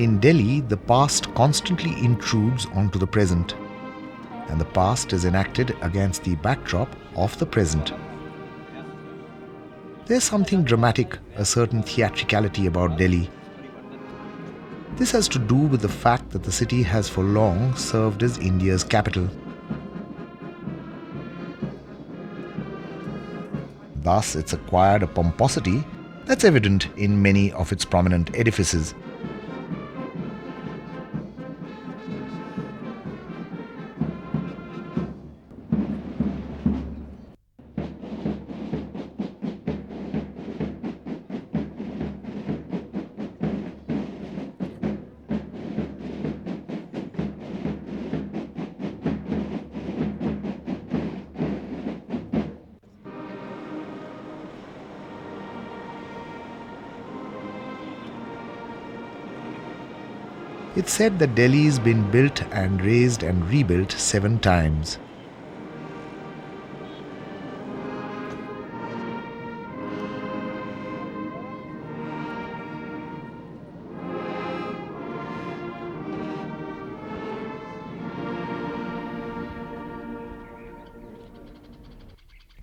In Delhi, the past constantly intrudes onto the present, and the past is enacted against the backdrop of the present. There's something dramatic, a certain theatricality about Delhi. This has to do with the fact that the city has for long served as India's capital. Thus, it's acquired a pomposity that's evident in many of its prominent edifices. It's said that Delhi's been built and razed and rebuilt 7 times.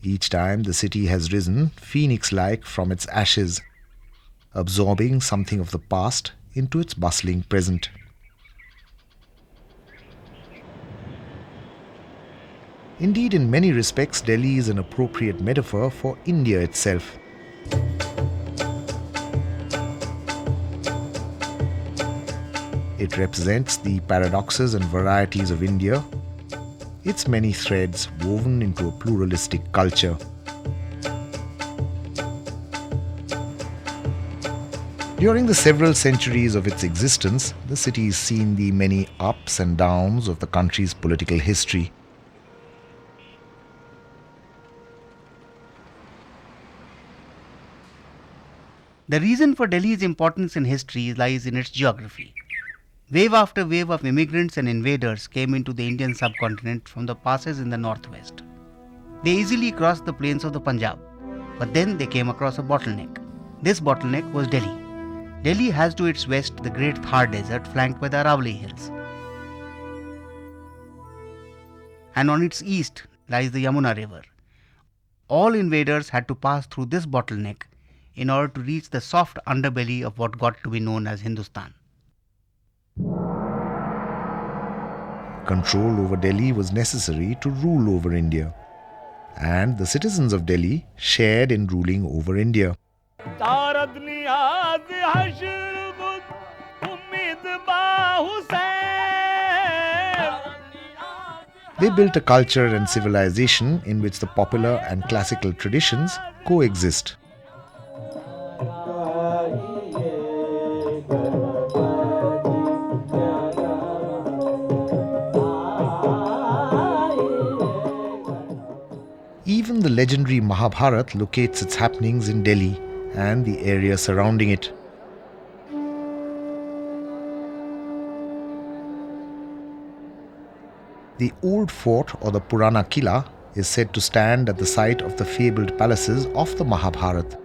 Each time the city has risen, phoenix-like from its ashes, absorbing something of the past into its bustling present. Indeed, in many respects, Delhi is an appropriate metaphor for India itself. It represents the paradoxes and varieties of India, its many threads woven into a pluralistic culture. During the several centuries of its existence, the city has seen the many ups and downs of the country's political history. The reason for Delhi's importance in history lies in its geography. Wave after wave of immigrants and invaders came into the Indian subcontinent from the passes in the northwest. They easily crossed the plains of the Punjab, but then they came across a bottleneck. This bottleneck was Delhi. Delhi has to its west the great Thar Desert flanked by the Aravalli Hills. And on its east lies the Yamuna River. All invaders had to pass through this bottleneck in order to reach the soft underbelly of what got to be known as Hindustan. Control over Delhi was necessary to rule over India, and the citizens of Delhi shared in ruling over India. They built a culture and civilization in which the popular and classical traditions coexist. Even the legendary Mahabharata locates its happenings in Delhi and the area surrounding it. The old fort or the Purana Kila is said to stand at the site of the fabled palaces of the Mahabharata.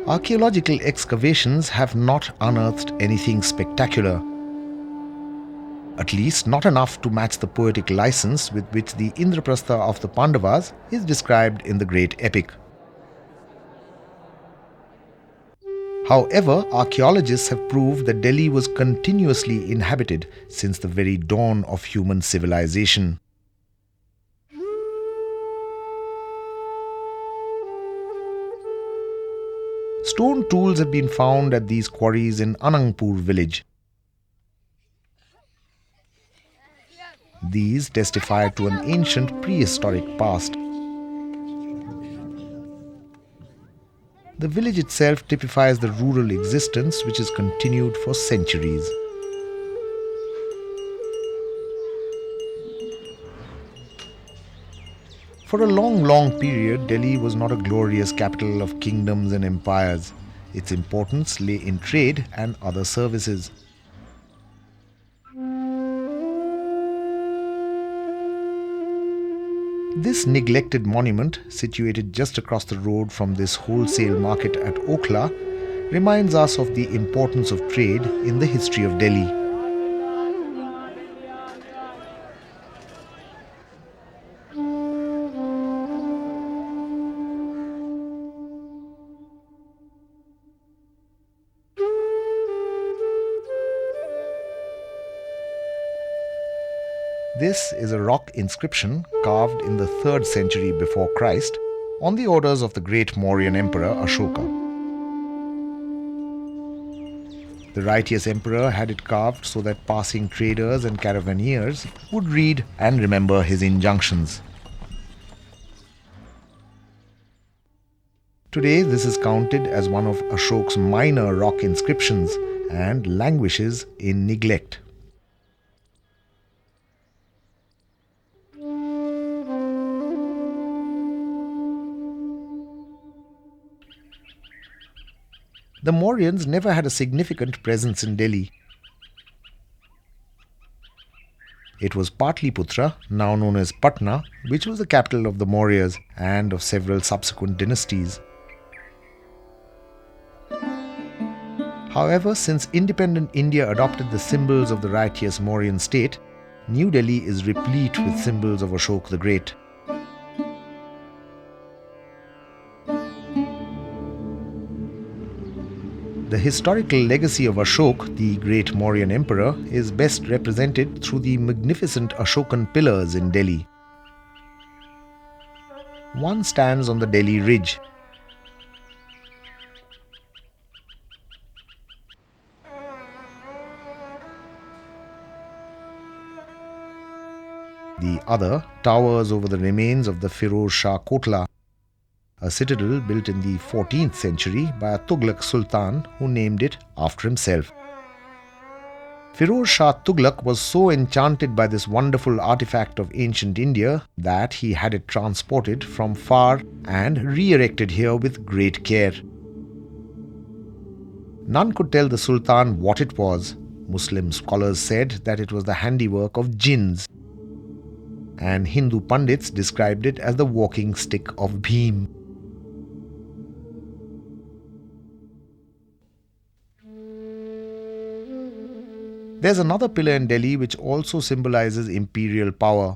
Archaeological excavations have not unearthed anything spectacular, at least not enough to match the poetic license with which the Indraprastha of the Pandavas is described in the great epic. However, archaeologists have proved that Delhi was continuously inhabited since the very dawn of human civilization. Stone tools have been found at these quarries in Anangpur village. These testify to an ancient prehistoric past. The village itself typifies the rural existence which has continued for centuries. For a long period, Delhi was not a glorious capital of kingdoms and empires. Its importance lay in trade and other services. This neglected monument, situated just across the road from this wholesale market at Okhla, reminds us of the importance of trade in the history of Delhi. This is a rock inscription carved in the 3rd century before Christ on the orders of the great Mauryan emperor Ashoka. The righteous emperor had it carved so that passing traders and caravaneers would read and remember his injunctions. Today, this is counted as one of Ashok's minor rock inscriptions and languishes in neglect. The Mauryans never had a significant presence in Delhi. It was Patliputra, now known as Patna, which was the capital of the Mauryas and of several subsequent dynasties. However, since independent India adopted the symbols of the righteous Mauryan state, New Delhi is replete with symbols of Ashoka the Great. The historical legacy of Ashoka, the great Mauryan emperor, is best represented through the magnificent Ashokan pillars in Delhi. One stands on the Delhi Ridge. The other towers over the remains of the Firoz Shah Kotla, a citadel built in the 14th century by a Tughlaq Sultan who named it after himself. Firoz Shah Tughlaq was so enchanted by this wonderful artifact of ancient India that he had it transported from far and re-erected here with great care. None could tell the Sultan what it was. Muslim scholars said that it was the handiwork of jinns, and Hindu pundits described it as the walking stick of Bhim. There's another pillar in Delhi which also symbolizes imperial power.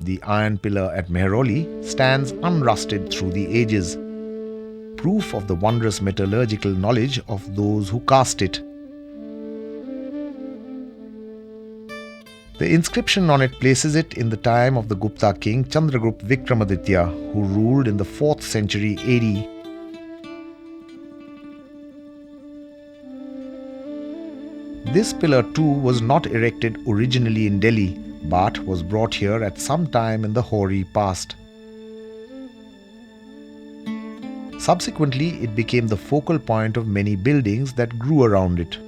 The iron pillar at Mehrauli stands unrusted through the ages, proof of the wondrous metallurgical knowledge of those who cast it. The inscription on it places it in the time of the Gupta king Chandragupta Vikramaditya, who ruled in the 4th century AD. This pillar too was not erected originally in Delhi, but was brought here at some time in the hoary past. Subsequently, it became the focal point of many buildings that grew around it.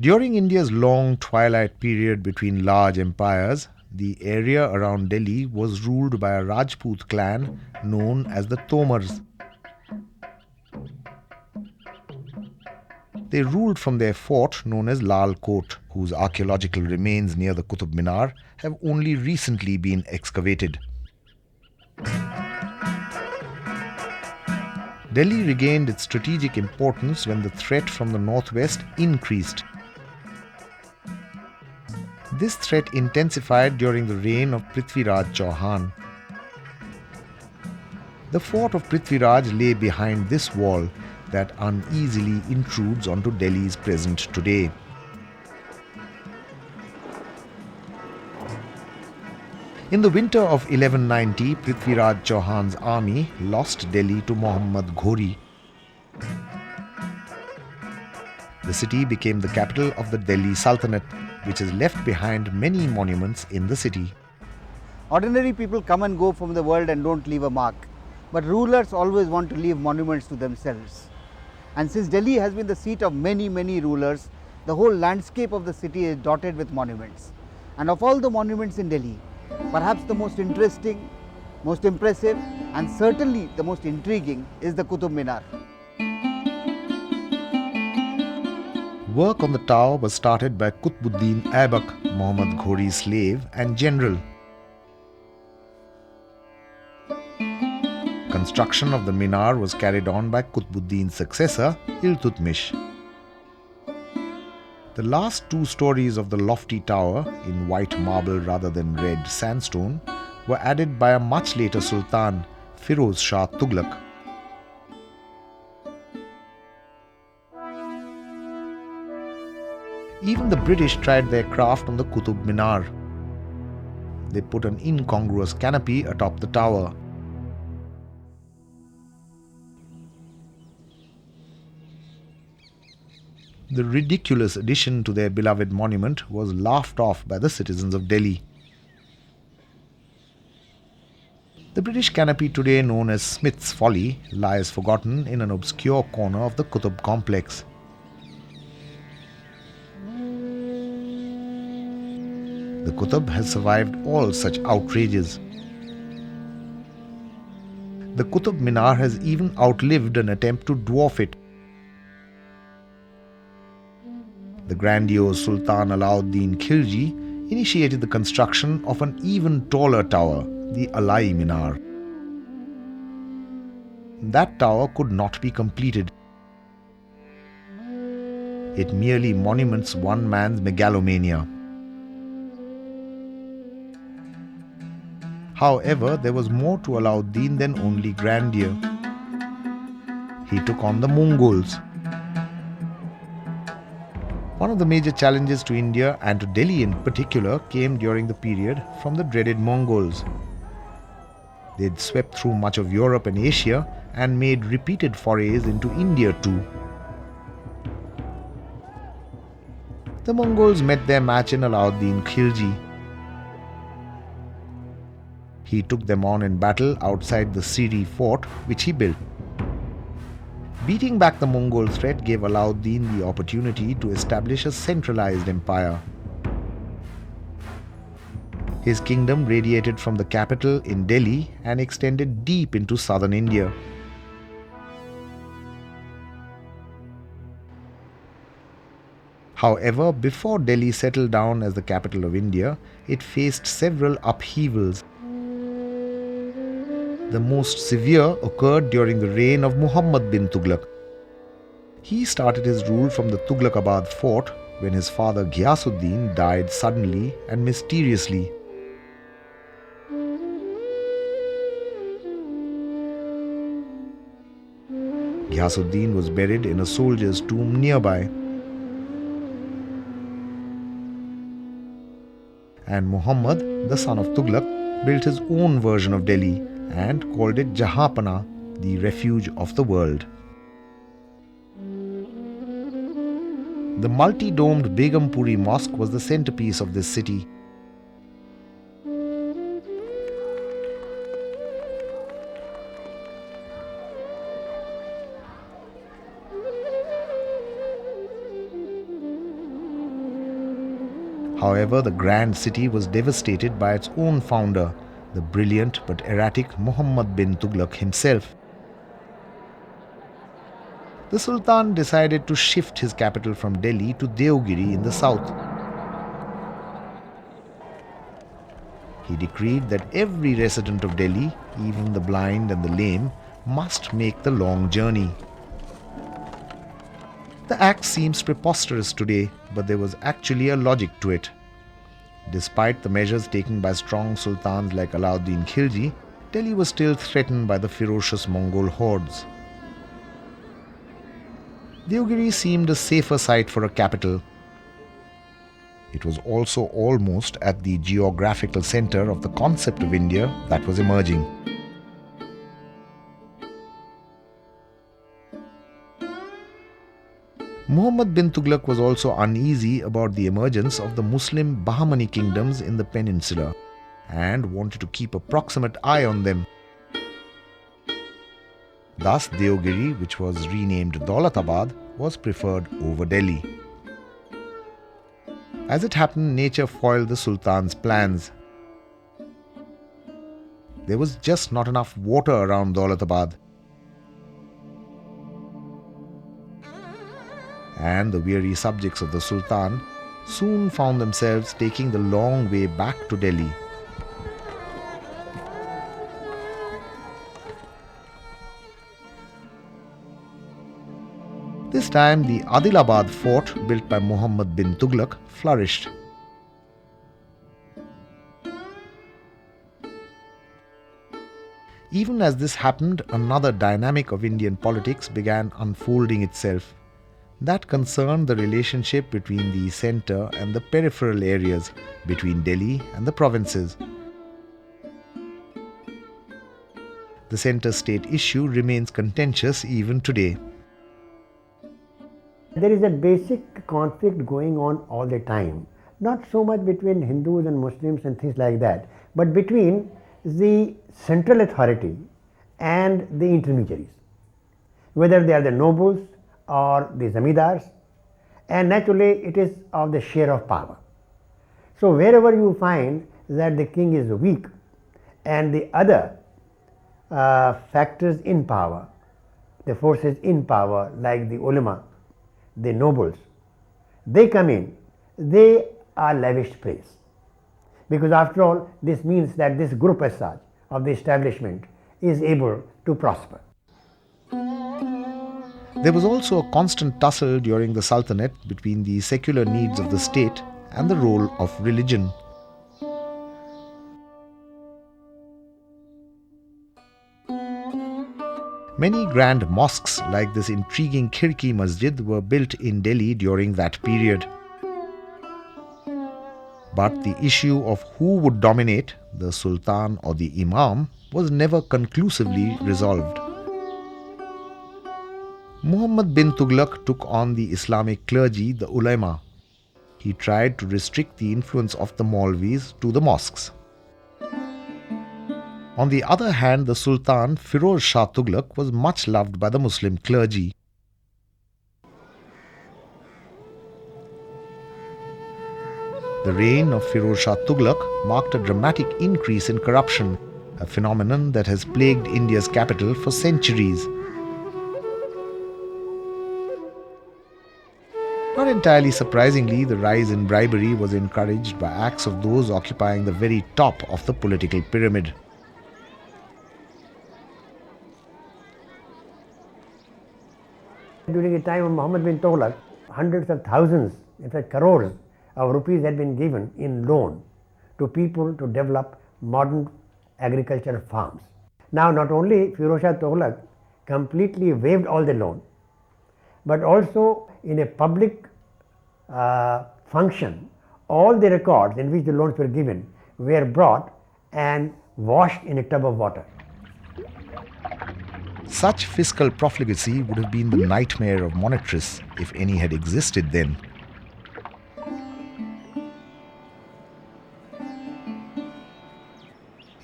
During India's long twilight period between large empires, the area around Delhi was ruled by a Rajput clan known as the Tomars. They ruled from their fort known as Lal Kot, whose archaeological remains near the Kutub Minar have only recently been excavated. Delhi regained its strategic importance when the threat from the northwest increased. This threat intensified during the reign of Prithviraj Chauhan. The fort of Prithviraj lay behind this wall that uneasily intrudes onto Delhi's present today. In the winter of 1190, Prithviraj Chauhan's army lost Delhi to Muhammad Ghori. The city became the capital of the Delhi Sultanate, which has left behind many monuments in the city. Ordinary people come and go from the world and don't leave a mark, but rulers always want to leave monuments to themselves. And since Delhi has been the seat of many rulers, the whole landscape of the city is dotted with monuments. And of all the monuments in Delhi, perhaps the most interesting, Most impressive and certainly the most intriguing is the Kutub Minar. Work on the tower was started by Qutbuddin Aibak, Muhammad Ghori's slave and general. Construction of the minar was carried on by Qutbuddin's successor, Iltutmish. The last 2 stories of the lofty tower, in white marble rather than red sandstone, were added by a much later Sultan, Firoz Shah Tughlaq. Even the British tried their craft on the Kutub Minar. They put an incongruous canopy atop the tower. The ridiculous addition to their beloved monument was laughed off by the citizens of Delhi. The British canopy, today known as Smith's Folly, lies forgotten in an obscure corner of the Kutub complex. The Kutub has survived all such outrages. The Kutub Minar has even outlived an attempt to dwarf it. The grandiose Sultan Alauddin Khilji initiated the construction of an even taller tower, the Alai Minar. That tower could not be completed. It merely monuments one man's megalomania. However, there was more to Alauddin than only grandeur. He took on the Mongols. One of the major challenges to India and to Delhi in particular came during the period from the dreaded Mongols. They'd swept through much of Europe and Asia and made repeated forays into India too. The Mongols met their match in Alauddin Khilji. He took them on in battle outside the Siri fort which he built. Beating back the Mongol threat gave Alauddin the opportunity to establish a centralized empire. His kingdom radiated from the capital in Delhi and extended deep into southern India. However, before Delhi settled down as the capital of India, it faced several upheavals. The most severe occurred during the reign of Muhammad bin Tughlaq. He started his rule from the Tughlaqabad Fort when his father Ghiyasuddin died suddenly and mysteriously. Ghiyasuddin was buried in a soldier's tomb nearby. And Muhammad, the son of Tughlaq, built his own version of Delhi and called it Jahanpana, the refuge of the world. The multi-domed Begumpuri Mosque was the centerpiece of this city. However, the grand city was devastated by its own founder, the brilliant but erratic Muhammad bin Tughlaq himself. The Sultan decided to shift his capital from Delhi to Deogiri in the south. He decreed that every resident of Delhi, even the blind and the lame, must make the long journey. The act seems preposterous today, but there was actually a logic to it. Despite the measures taken by strong sultans like Alauddin Khilji, Delhi was still threatened by the ferocious Mongol hordes. Deogiri seemed a safer site for a capital. It was also almost at the geographical center of the concept of India that was emerging. Muhammad bin Tughlaq was also uneasy about the emergence of the Muslim Bahmani kingdoms in the peninsula and wanted to keep a proximate eye on them. Thus, Deogiri, which was renamed Daulatabad, was preferred over Delhi. As it happened, nature foiled the Sultan's plans. there was just not enough water around Daulatabad. And the weary subjects of the Sultan soon found themselves taking the long way back to Delhi. This time, the Adilabad Fort, built by Muhammad bin Tughlaq, flourished. Even as this happened, another dynamic of Indian politics began unfolding itself. That concerned the relationship between the centre and the peripheral areas, between Delhi and the provinces. The centre-state issue remains contentious even today. There is a basic conflict going on all the time, not so much between Hindus and Muslims and things like that, but between the central authority and the intermediaries, whether they are the nobles or the zamindars, and naturally it is of the share of power. So wherever you find that the king is weak and the other factors in power, the forces in power like the ulama, the nobles, they come in, they are lavished praise. Because after all, this means that this group as such of the establishment is able to prosper. There was also a constant tussle during the Sultanate between the secular needs of the state and the role of religion. Many grand mosques like this intriguing Khirki Masjid were built in Delhi during that period. But the issue of who would dominate, the Sultan or the Imam, was never conclusively resolved. Muhammad bin Tughlaq took on the Islamic clergy, the ulama. He tried to restrict the influence of the Maulvis to the mosques. On the other hand, the Sultan Firoz Shah Tughlaq was much loved by the Muslim clergy. The reign of Firoz Shah Tughlaq marked a dramatic increase in corruption, a phenomenon that has plagued India's capital for centuries. Not entirely surprisingly, the rise in bribery was encouraged by acts of those occupying the very top of the political pyramid. During the time of Muhammad bin Tughlaq, hundreds of thousands, in fact crores of rupees had been given in loan to people to develop modern agricultural farms. Now not only Firoz Shah Tughlaq completely waived all the loan, but also in a public function, all the records in which the loans were given were brought and washed in a tub of water. Such fiscal profligacy would have been the nightmare of monetarists, if any had existed then.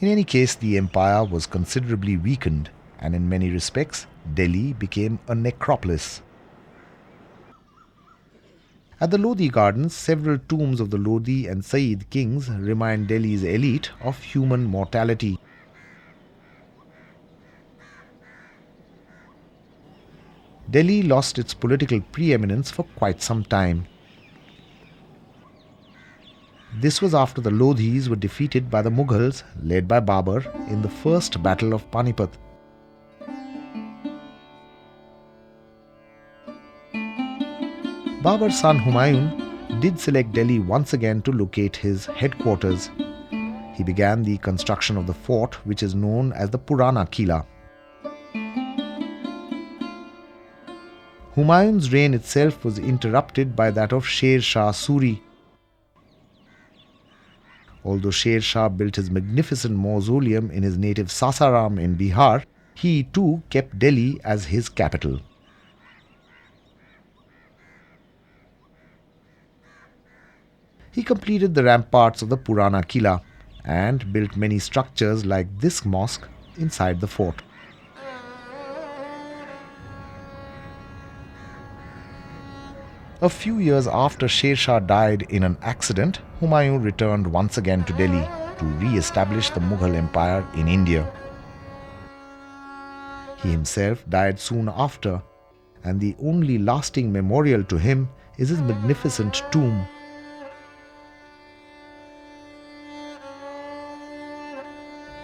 In any case, the empire was considerably weakened, and in many respects, Delhi became a necropolis. At the Lodi Gardens, several tombs of the Lodi and Sayyid kings remind Delhi's elite of human mortality. Delhi lost its political preeminence for quite some time. This was after the Lodhis were defeated by the Mughals, led by Babur, in the First Battle of Panipat. Babur's son Humayun did select Delhi once again to locate his headquarters. He began the construction of the fort, which is known as the Purana Kila. Humayun's reign itself was interrupted by that of Sher Shah Suri. Although Sher Shah built his magnificent mausoleum in his native Sasaram in Bihar, he too kept Delhi as his capital. He completed the ramparts of the Purana Kila and built many structures like this mosque inside the fort. A few years after Sher Shah died in an accident, Humayun returned once again to Delhi. to re-establish the Mughal Empire in India. He himself died soon after, and the only lasting memorial to him is his magnificent tomb.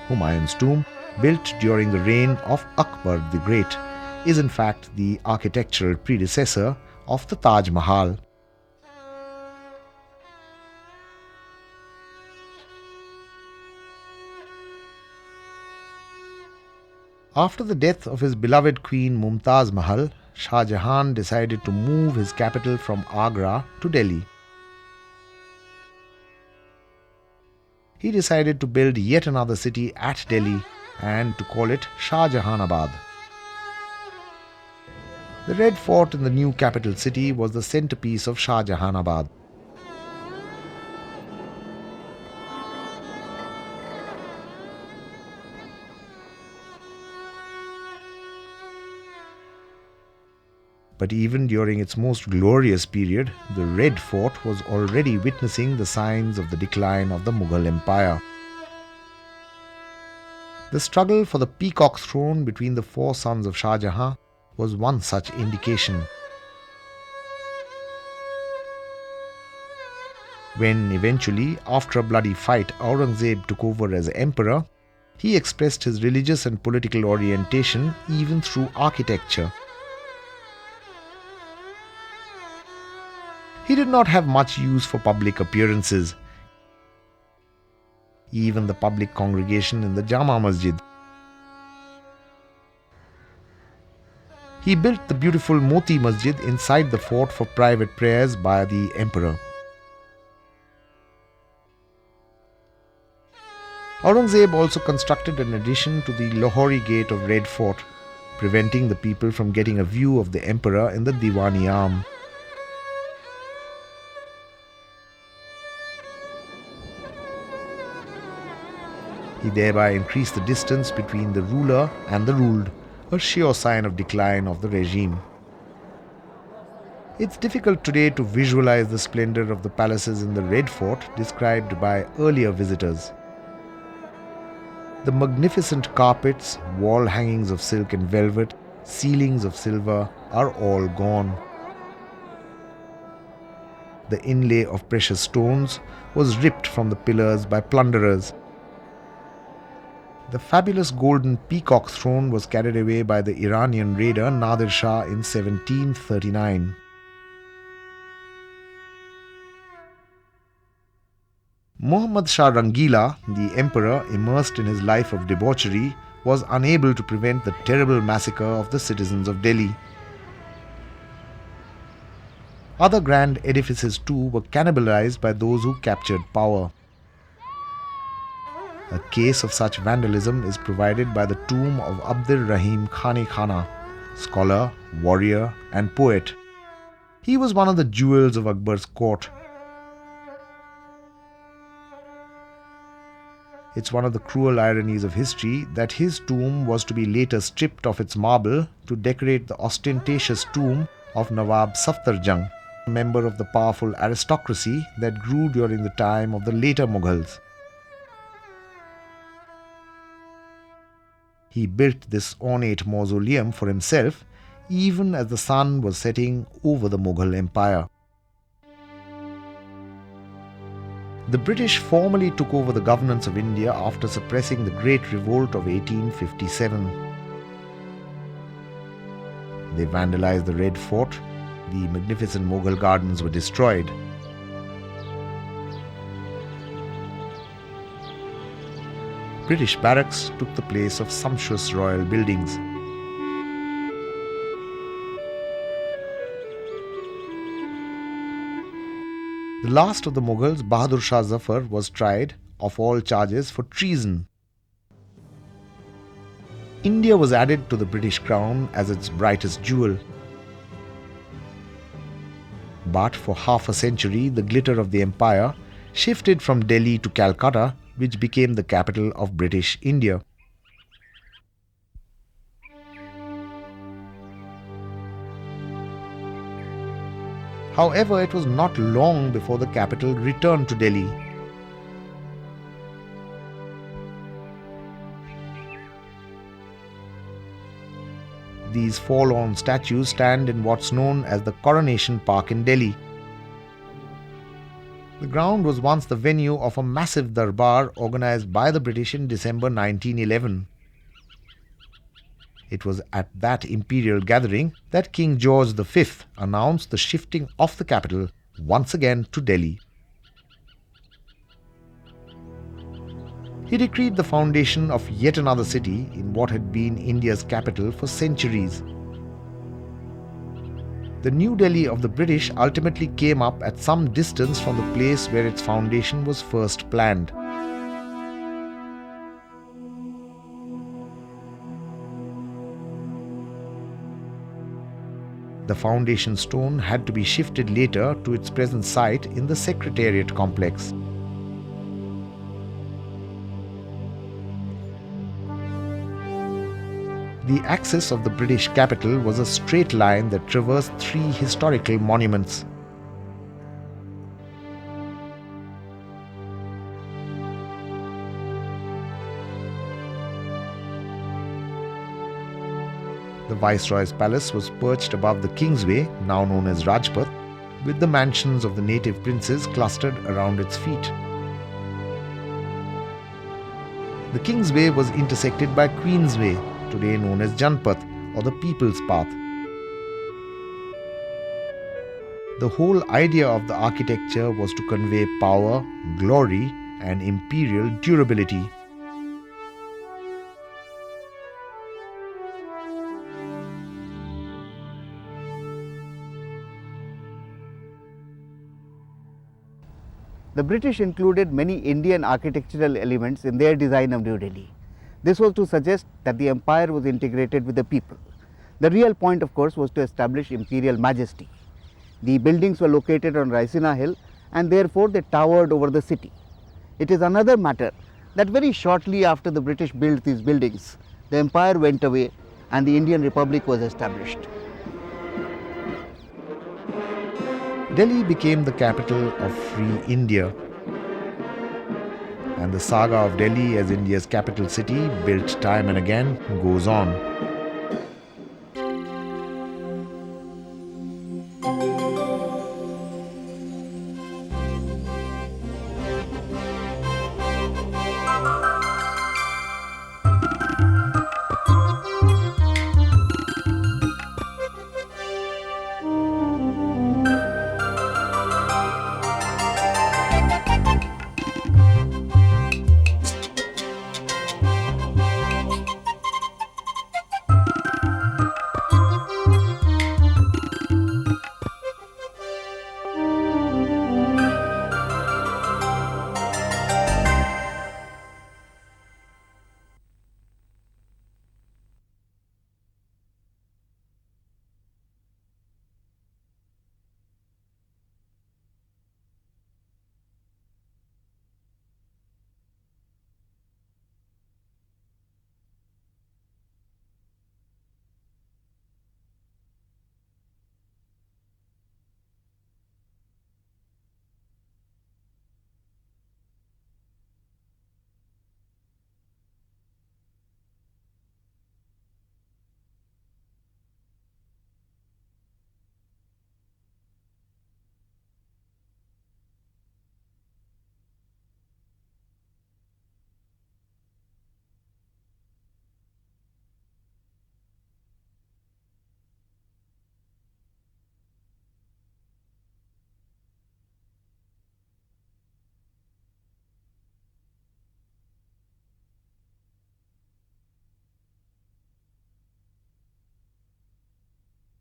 Humayun's tomb, built during the reign of Akbar the Great, is in fact the architectural predecessor of the Taj Mahal. After the death of his beloved queen Mumtaz Mahal, Shah Jahan decided to move his capital from Agra to Delhi. He decided to build yet another city at Delhi and to call it Shah Jahanabad. The Red Fort in the new capital city was the centerpiece of Shah Jahanabad. But even during its most glorious period, the Red Fort was already witnessing the signs of the decline of the Mughal Empire. The struggle for the peacock throne between the four sons of Shah Jahan was one such indication. When eventually, after a bloody fight, Aurangzeb took over as emperor, he expressed his religious and political orientation even through architecture. He did not have much use for public appearances, even the public congregation in the Jama Masjid. He built the beautiful Moti Masjid inside the fort for private prayers by the emperor. Aurangzeb also constructed an addition to the Lahori gate of Red Fort, preventing the people from getting a view of the emperor in the Diwani arm. He thereby increased the distance between the ruler and the ruled, a sure sign of decline of the regime. It's difficult today to visualize the splendor of the palaces in the Red Fort described by earlier visitors. The magnificent carpets, wall hangings of silk and velvet, ceilings of silver are all gone. The inlay of precious stones was ripped from the pillars by plunderers. The fabulous golden peacock throne was carried away by the Iranian raider Nadir Shah in 1739. Muhammad Shah Rangila, the emperor immersed in his life of debauchery, was unable to prevent the terrible massacre of the citizens of Delhi. Other grand edifices too were cannibalized by those who captured power. A case of such vandalism is provided by the tomb of Abdul Rahim Khani Khana, scholar, warrior and poet. He was one of the jewels of Akbar's court. It's one of the cruel ironies of history that his tomb was to be later stripped of its marble to decorate the ostentatious tomb of Nawab Safdarjung, a member of the powerful aristocracy that grew during the time of the later Mughals. He built this ornate mausoleum for himself even as the sun was setting over the Mughal Empire. The British formally took over the governance of India after suppressing the Great Revolt of 1857. They vandalized the Red Fort. The magnificent Mughal gardens were destroyed. British barracks took the place of sumptuous royal buildings. The last of the Mughals, Bahadur Shah Zafar, was tried of all charges for treason. India was added to the British crown as its brightest jewel. But for half a century, the glitter of the empire shifted from Delhi to Calcutta, which became the capital of British India. However, it was not long before the capital returned to Delhi. These forlorn statues stand in what's known as the Coronation Park in Delhi. The ground was once the venue of a massive darbar organized by the British in December 1911. It was at that imperial gathering that King George V announced the shifting of the capital once again to Delhi. He decreed the foundation of yet another city in what had been India's capital for centuries. The New Delhi of the British ultimately came up at some distance from the place where its foundation was first planned. The foundation stone had to be shifted later to its present site in the Secretariat complex. The axis of the British capital was a straight line that traversed three historical monuments. The Viceroys Palace was perched above the Kingsway, now known as Rajpath, with the mansions of the native princes clustered around its feet. The Kingsway was intersected by Queensway, today known as Janpath or the People's Path. The whole idea of the architecture was to convey power, glory, and imperial durability. The British included many Indian architectural elements in their design of New Delhi. This was to suggest that the empire was integrated with the people. The real point, of course, was to establish imperial majesty. The buildings were located on Raisina Hill and therefore they towered over the city. It is another matter that very shortly after the British built these buildings, the empire went away and the Indian Republic was established. Delhi became the capital of free India. And the saga of Delhi as India's capital city, built time and again, goes on.